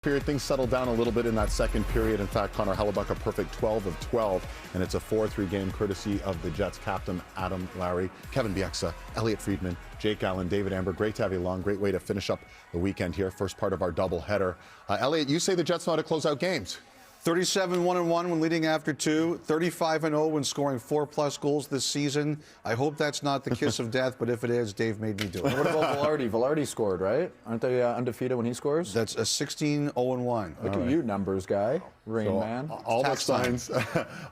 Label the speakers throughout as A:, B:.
A: Period. Things settled down a little bit in that second period. In fact, Connor Hellebuyck a perfect 12 of 12, and it's a 4-3 game courtesy of the Jets captain Adam Lowry, Kevin Bieksa, Elliot Friedman, Jake Allen, David Amber. Great to have you along. Great way to finish up the weekend here. First part of our doubleheader. Elliot, you say the Jets know how to close out games.
B: 37-1-1 when leading after two, 35-0 when scoring 4+ goals this season. I hope that's not the kiss of death, but if it is, Dave made me do it.
C: What about Velarde? Velarde scored, right? Aren't they undefeated when he scores?
B: That's a 16-0-1.
C: Look at you, numbers guy, Rain Man.
A: All the signs,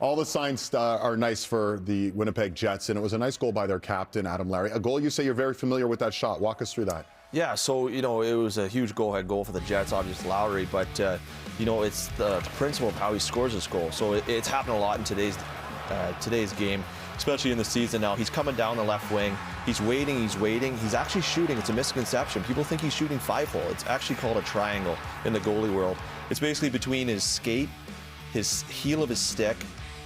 A: all the signs are nice for the Winnipeg Jets, and it was a nice goal by their captain Adam Lowry. A goal you say you're very familiar with that shot. Walk us through that.
D: Yeah, so, it was a huge go-ahead goal for the Jets, obviously Lowry, but, it's the principle of how he scores this goal. So it's happened a lot in today's game, especially in the season now. He's coming down the left wing. He's waiting. He's actually shooting. It's a misconception. People think he's shooting 5-hole. It's actually called a triangle in the goalie world. It's basically between his skate, his heel of his stick,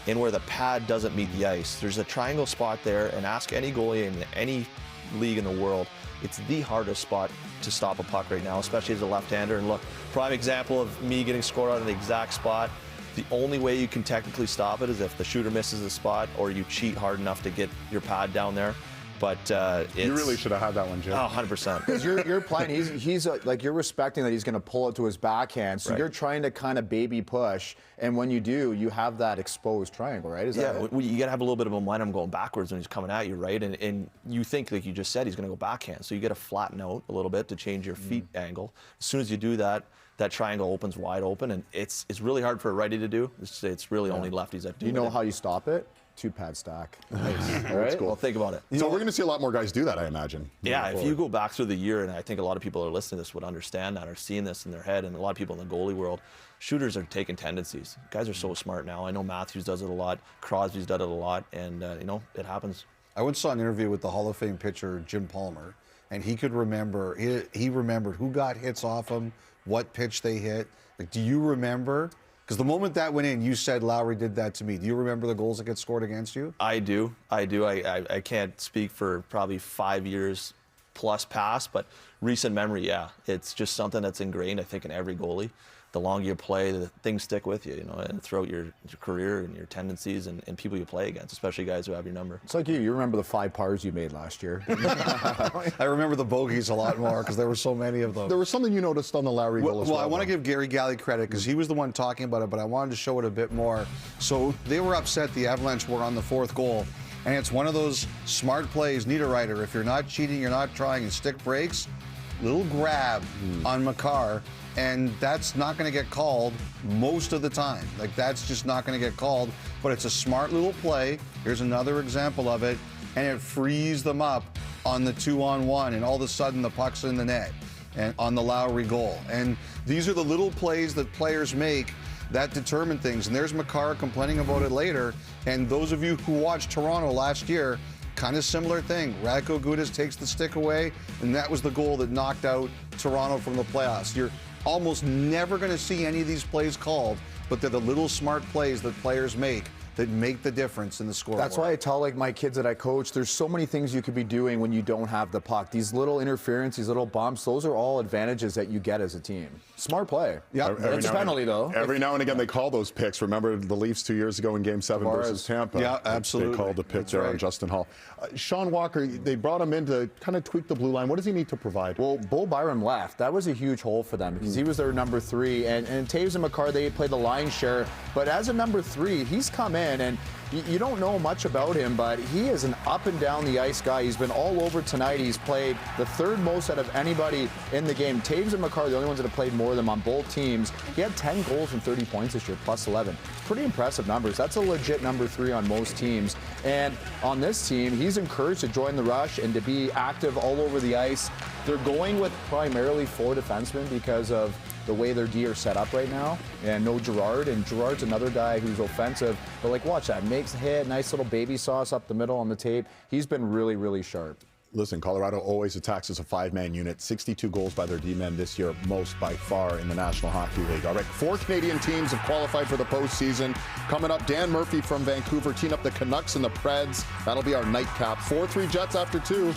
D: and where the pad doesn't meet the ice. There's a triangle spot there, and ask any goalie in any league in the world, it's the hardest spot to stop a puck right now, especially as a left-hander. And look, prime example of me getting scored on the exact spot. The only way you can technically stop it is if the shooter misses the spot or you cheat hard enough to get your pad down there. But
A: you really should have had that one, Jim.
D: Oh, 100%.
C: Because you're playing, he's like, you're respecting that he's going to pull it to his backhand, so you're trying to kind of baby push, and when you do, you have that exposed triangle, right? Is that it?
D: You got to have a little bit of momentum going backwards when he's coming at you, right? And you think, like you just said, he's going to go backhand, so you got to flatten out a little bit to change your feet angle. As soon as you do that, that triangle opens wide open, and it's really hard for a righty to do. It's really only lefties that do.
C: You know how you stop it? 2-pad stack.
D: Nice. All right. Well, think about it.
A: So we're going to see a lot more guys do that, I imagine.
D: Yeah, if you go back through the year, and I think a lot of people that are listening to this would understand that or seeing this in their head, and a lot of people in the goalie world, shooters are taking tendencies. Guys are so smart now. I know Matthews does it a lot, Crosby's done it a lot, and it happens.
B: I once saw an interview with the Hall of Fame pitcher Jim Palmer, and he could remember, he remembered who got hits off him, what pitch they hit. Like, do you remember? Because the moment that went in, you said Lowry did that to me. Do you remember the goals that get scored against you?
D: I do. I can't speak for probably 5 years plus past, but recent memory, yeah. It's just something that's ingrained, I think, in every goalie. The longer you play, the things stick with you, and throughout your career and your tendencies and people you play against, especially guys who have your number.
C: It's like you remember the 5 pars you made last year.
B: I remember the bogeys a lot more because there were so many of them.
A: There was something you noticed on the Lowry goal as well.
B: Well, I want to give Gary Galley credit because he was the one talking about it, but I wanted to show it a bit more. So they were upset the Avalanche were on the 4th goal, and it's one of those smart plays, Niederreiter. If you're not cheating, you're not trying, and stick breaks, little grab on Makar. And that's not going to get called most of the time. Like, that's just not going to get called. But it's a smart little play. Here's another example of it. And it frees them up on the 2-on-1. And all of a sudden, the puck's in the net and on the Lowry goal. And these are the little plays that players make that determine things. And there's Makar complaining about it later. And those of you who watched Toronto last year, kind of similar thing. Radko Gudas takes the stick away, and that was the goal that knocked out Toronto from the playoffs. You're almost never going to see any of these plays called, but they're the little smart plays that players make that make the difference in the scoreboard.
C: That's why I tell my kids that I coach, there's so many things you could be doing when you don't have the puck. These little interference, these little bumps, those are all advantages that you get as a team. Smart play.
B: Yeah,
C: it's a penalty though.
A: Every now and again they call those picks. Remember the Leafs 2 years ago in Game 7 versus Tampa?
B: Yeah, absolutely.
A: They called the pick there on Justin Hall. Sean Walker, they brought him in to kind of tweak the blue line. What does he need to provide?
C: Well, Bo Byram left. That was a huge hole for them because he was their number 3. And Taves and Makar, they played the line share. But as a number 3, he's come in, and you don't know much about him, but he is an up and down the ice guy. He's been all over tonight. He's played the 3rd most out of anybody in the game. Taves and Makar, the only ones that have played more than them on both teams. He had 10 goals and 30 points this year, plus 11. Pretty impressive numbers. That's a legit number 3 on most teams. And on this team, he's encouraged to join the rush and to be active all over the ice. They're going with primarily 4 defensemen because of the way their D are set up right now, and no Gerard, and Gerard's another guy who's offensive, but like watch that, makes a hit, nice little baby sauce up the middle on the tape. He's been really, really sharp.
A: Listen, Colorado always attacks as a 5-man unit. 62 goals by their D-men this year, most by far in the National Hockey League. All right, 4 Canadian teams have qualified for the postseason. Coming up, Dan Murphy from Vancouver teeing up the Canucks and the Preds. That'll be our nightcap. 4-3 Jets after 2.